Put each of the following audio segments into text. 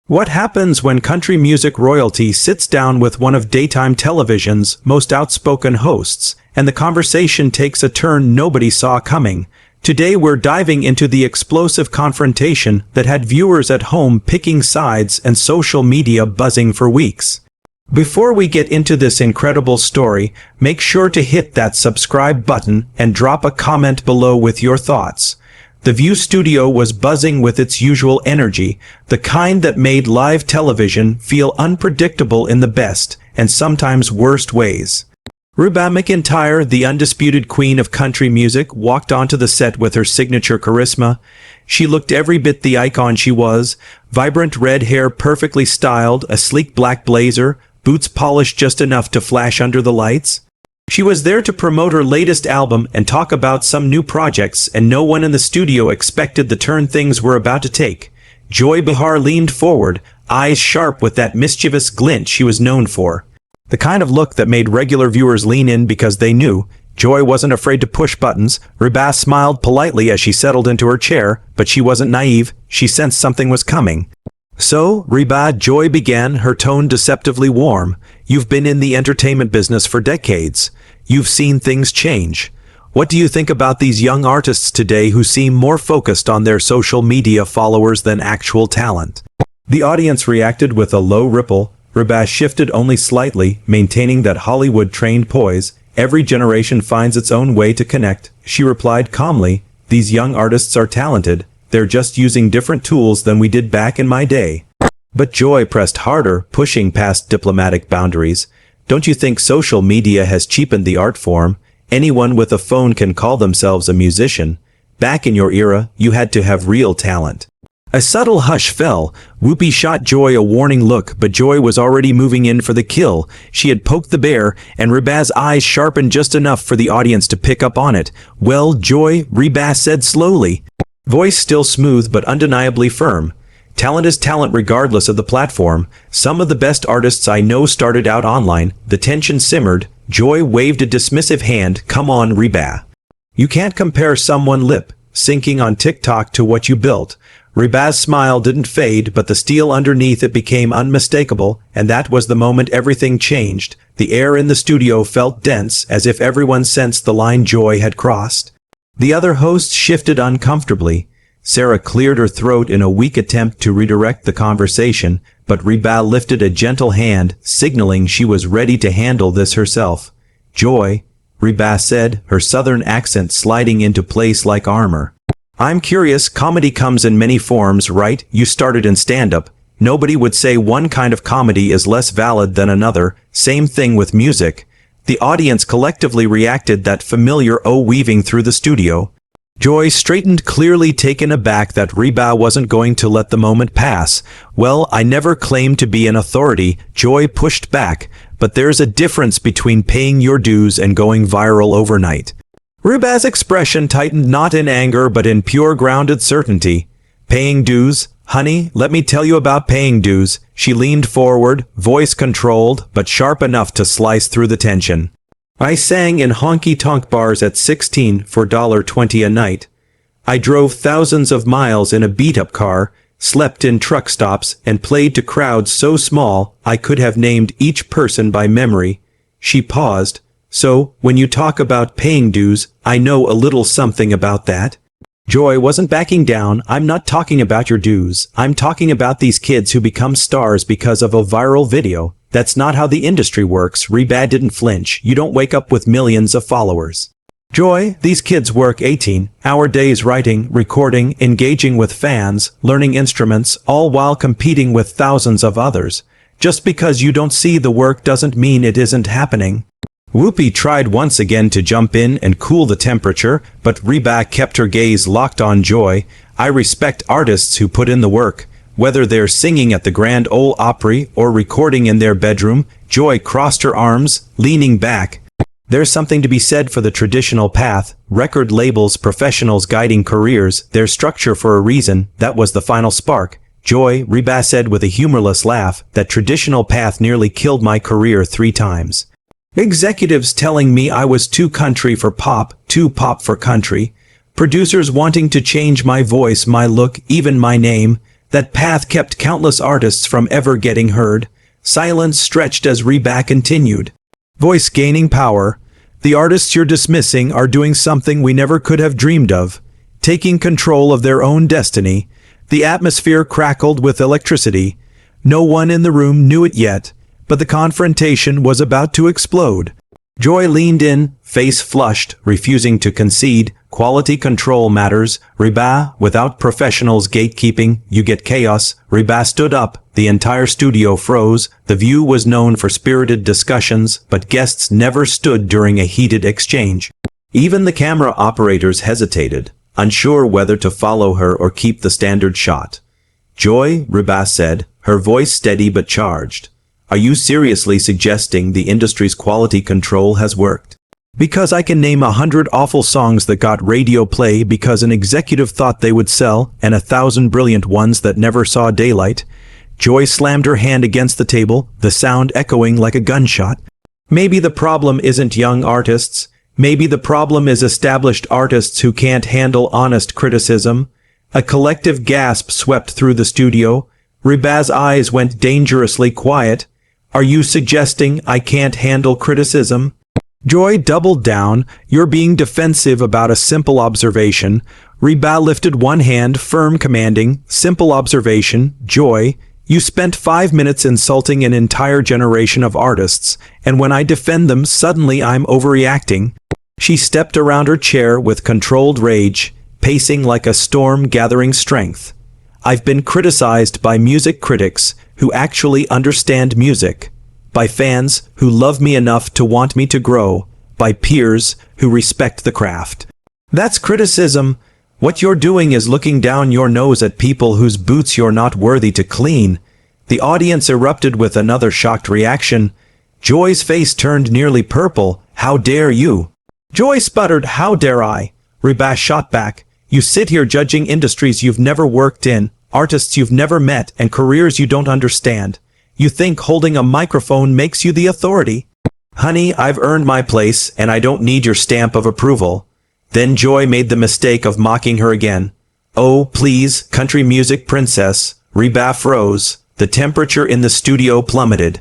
What happens when country music royalty sits down with one of daytime television's most outspoken hosts, and the conversation takes a turn nobody saw coming? Today we're diving into the explosive confrontation that had viewers at home picking sides and social media buzzing for weeks. Before we get into this incredible story, make sure to hit that subscribe button and drop a comment below with your thoughts. The View studio was buzzing with its usual energy, the kind that made live television feel unpredictable in the best and sometimes worst ways. Reba McEntire, the undisputed queen of country music, walked onto the set with her signature charisma. She looked every bit the icon she was, vibrant red hair perfectly styled, a sleek black blazer, boots polished just enough to flash under the lights. She was there to promote her latest album and talk about some new projects, and no one in the studio expected the turn things were about to take. Joy Behar leaned forward, eyes sharp with that mischievous glint she was known for. The kind of look that made regular viewers lean in because they knew Joy wasn't afraid to push buttons. Reba smiled politely as she settled into her chair, but she wasn't naive. She sensed something was coming. "So, Reba," Joy began, her tone deceptively warm, "you've been in the entertainment business for decades. You've seen things change. What do you think about these young artists today who seem more focused on their social media followers than actual talent?" The audience reacted with a low ripple. Reba shifted only slightly, maintaining that Hollywood-trained poise. "Every generation finds its own way to connect," she replied calmly. "These young artists are talented. They're just using different tools than we did back in my day." But Joy pressed harder, pushing past diplomatic boundaries. "Don't you think social media has cheapened the art form? Anyone with a phone can call themselves a musician. Back in your era, you had to have real talent." A subtle hush fell. Whoopi shot Joy a warning look, but Joy was already moving in for the kill. She had poked the bear, and Reba's eyes sharpened just enough for the audience to pick up on it. "Well, Joy," Reba said slowly, voice still smooth but undeniably firm, "talent is talent regardless of the platform. Some of the best artists I know started out online." The tension simmered. Joy waved a dismissive hand. "Come on, Reba. You can't compare someone lip syncing on TikTok to what you built." Reba's smile didn't fade, but the steel underneath it became unmistakable, and that was the moment everything changed. The air in the studio felt dense, as if everyone sensed the line Joy had crossed. The other hosts shifted uncomfortably. Sarah cleared her throat in a weak attempt to redirect the conversation, but Reba lifted a gentle hand, signaling she was ready to handle this herself. "Joy," Reba said, her southern accent sliding into place like armor. "I'm curious, comedy comes in many forms, right? You started in stand-up. Nobody would say one kind of comedy is less valid than another. Same thing with music." The audience collectively reacted, that familiar "oh" weaving through the studio. Joy straightened, clearly taken aback that Reba wasn't going to let the moment pass. "Well, I never claimed to be an authority," Joy pushed back, "but there's a difference between paying your dues and going viral overnight." Reba's expression tightened, not in anger but in pure grounded certainty. "Paying dues? Honey, let me tell you about paying dues." She leaned forward, voice controlled, but sharp enough to slice through the tension. "I sang in honky-tonk bars at 16 for $1.20 a night. I drove thousands of miles in a beat-up car, slept in truck stops, and played to crowds so small I could have named each person by memory." She paused. "So, when you talk about paying dues, I know a little something about that." Joy wasn't backing down. "I'm not talking about your dues. I'm talking about these kids who become stars because of a viral video. That's not how the industry works." Reba didn't flinch. "You don't wake up with millions of followers. Joy, these kids work 18-hour days writing, recording, engaging with fans, learning instruments, all while competing with thousands of others. Just because you don't see the work doesn't mean it isn't happening." Whoopi tried once again to jump in and cool the temperature, but Reba kept her gaze locked on Joy. "I respect artists who put in the work, whether they're singing at the Grand Ole Opry or recording in their bedroom." Joy crossed her arms, leaning back. "There's something to be said for the traditional path, record labels, professionals guiding careers, their structure for a reason. That was the final spark." "Joy," Reba said with a humorless laugh, "that traditional path nearly killed my career 3 times. Executives telling me I was too country for pop, too pop for country. Producers wanting to change my voice, my look, even my name. That path kept countless artists from ever getting heard. Silence stretched as Reba continued. Voice gaining power. The artists you're dismissing are doing something we never could have dreamed of. Taking control of their own destiny. The atmosphere crackled with electricity. No one in the room knew it yet, but the confrontation was about to explode. Joy leaned in, face flushed, refusing to concede. Quality control matters. Reba, without professionals gatekeeping, you get chaos. Reba stood up. The entire studio froze. The View was known for spirited discussions, but guests never stood during a heated exchange. Even the camera operators hesitated, unsure whether to follow her or keep the standard shot. Joy, Reba said, her voice steady but charged. Are you seriously suggesting the industry's quality control has worked? Because I can name 100 awful songs that got radio play because an executive thought they would sell, and 1,000 brilliant ones that never saw daylight. Joy slammed her hand against the table, the sound echoing like a gunshot. Maybe the problem isn't young artists. Maybe the problem is established artists who can't handle honest criticism. A collective gasp swept through the studio. Reba's eyes went dangerously quiet. Are you suggesting I can't handle criticism? Joy doubled down. You're being defensive about a simple observation. Reba lifted one hand, firm, commanding. Simple observation. Joy, you spent 5 minutes insulting an entire generation of artists, and when I defend them, suddenly I'm overreacting. She stepped around her chair with controlled rage, pacing like a storm gathering strength. I've been criticized by music critics who actually understand music, by fans who love me enough to want me to grow, by peers who respect the craft. That's criticism. What you're doing is looking down your nose at people whose boots you're not worthy to clean. The audience erupted with another shocked reaction. Joy's face turned nearly purple. How dare you? Joy sputtered, how dare I? Reba shot back. You sit here judging industries you've never worked in, artists you've never met, and careers you don't understand. You think holding a microphone makes you the authority? Honey, I've earned my place, and I don't need your stamp of approval. Then Joy made the mistake of mocking her again. Oh, please, country music princess. Reba froze. The temperature in the studio plummeted.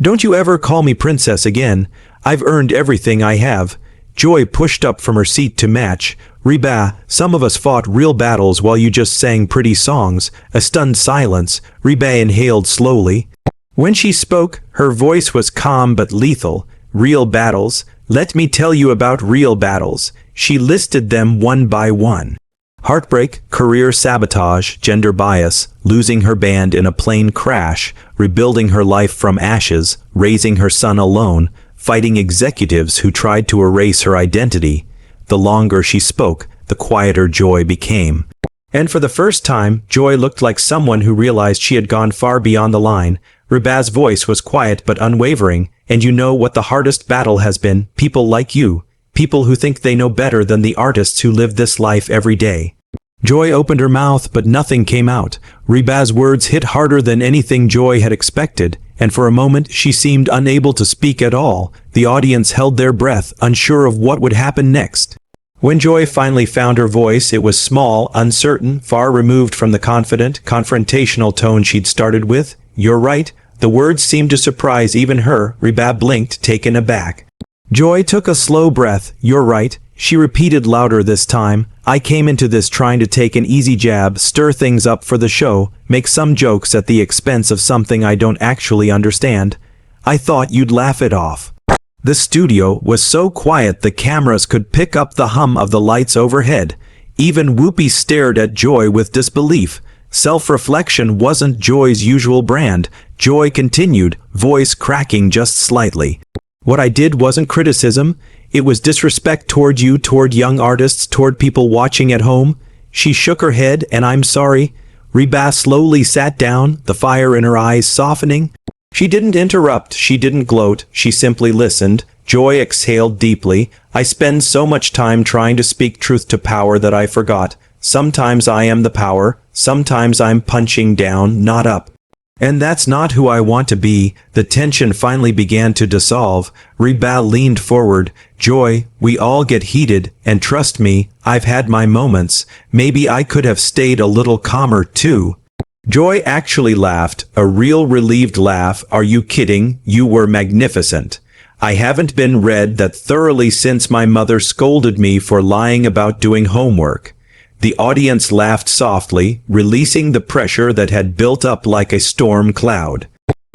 Don't you ever call me princess again. I've earned everything I have. Joy pushed up from her seat to match. Reba, some of us fought real battles while you just sang pretty songs. A stunned silence. Reba inhaled slowly. When she spoke, her voice was calm but lethal. Real battles. Let me tell you about real battles. She listed them one by one. Heartbreak, career sabotage, gender bias, losing her band in a plane crash, rebuilding her life from ashes, raising her son alone, fighting executives who tried to erase her identity. The longer she spoke, the quieter Joy became. And for the first time, Joy looked like someone who realized she had gone far beyond the line. Reba's voice was quiet but unwavering, and you know what the hardest battle has been? People like you. People who think they know better than the artists who live this life every day. Joy opened her mouth, but nothing came out. Reba's words hit harder than anything Joy had expected, and for a moment she seemed unable to speak at all. The audience held their breath, unsure of what would happen next. When Joy finally found her voice, it was small, uncertain, far removed from the confident, confrontational tone she'd started with. You're right. The words seemed to surprise even her. Reba blinked, taken aback. Joy took a slow breath. You're right. She repeated louder this time. I came into this trying to take an easy jab, stir things up for the show, make some jokes at the expense of something I don't actually understand. I thought you'd laugh it off. The studio was so quiet the cameras could pick up the hum of the lights overhead. Even Whoopi stared at Joy with disbelief. Self-reflection wasn't Joy's usual brand. Joy continued, voice cracking just slightly. What I did wasn't criticism. It was disrespect toward you, toward young artists, toward people watching at home. She shook her head, and I'm sorry. Reba slowly sat down, the fire in her eyes softening. She didn't interrupt, she didn't gloat, she simply listened. Joy exhaled deeply. I spend so much time trying to speak truth to power that I forgot. Sometimes I am the power, sometimes I'm punching down, not up. And that's not who I want to be. The tension finally began to dissolve. Reba leaned forward. Joy, we all get heated, and trust me, I've had my moments. Maybe I could have stayed a little calmer too. Joy actually laughed, a real relieved laugh. Are you kidding? You were magnificent. I haven't been read that thoroughly since my mother scolded me for lying about doing homework. The audience laughed softly, releasing the pressure that had built up like a storm cloud.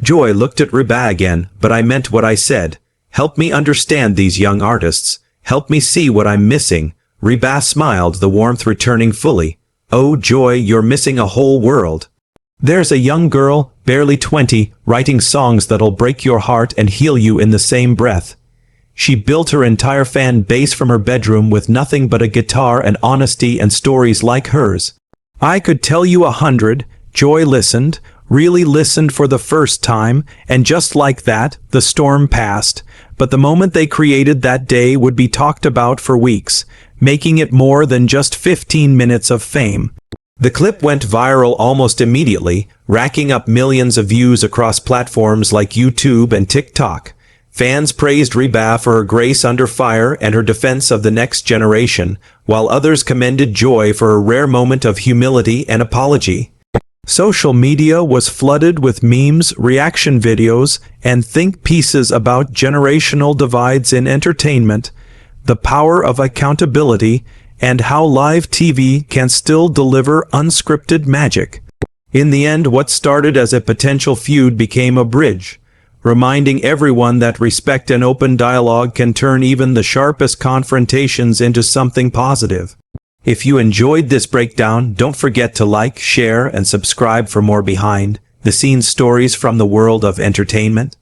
Joy looked at Reba again, but I meant what I said. Help me understand these young artists. Help me see what I'm missing. Reba smiled, the warmth returning fully. Oh, Joy, you're missing a whole world. There's a young girl, barely 20, writing songs that'll break your heart and heal you in the same breath. She built her entire fan base from her bedroom with nothing but a guitar and honesty and stories like hers. I could tell you 100. Joy listened, really listened for the first time, and just like that, the storm passed. But the moment they created that day would be talked about for weeks, making it more than just 15 minutes of fame. The clip went viral almost immediately, racking up millions of views across platforms like YouTube and TikTok. Fans praised Reba for her grace under fire and her defense of the next generation, while others commended Joy for a rare moment of humility and apology. Social media was flooded with memes, reaction videos, and think pieces about generational divides in entertainment, the power of accountability, and how live TV can still deliver unscripted magic. In the end, what started as a potential feud became a bridge, reminding everyone that respect and open dialogue can turn even the sharpest confrontations into something positive. If you enjoyed this breakdown, don't forget to like, share, and subscribe for more behind-the-scenes stories from the world of entertainment.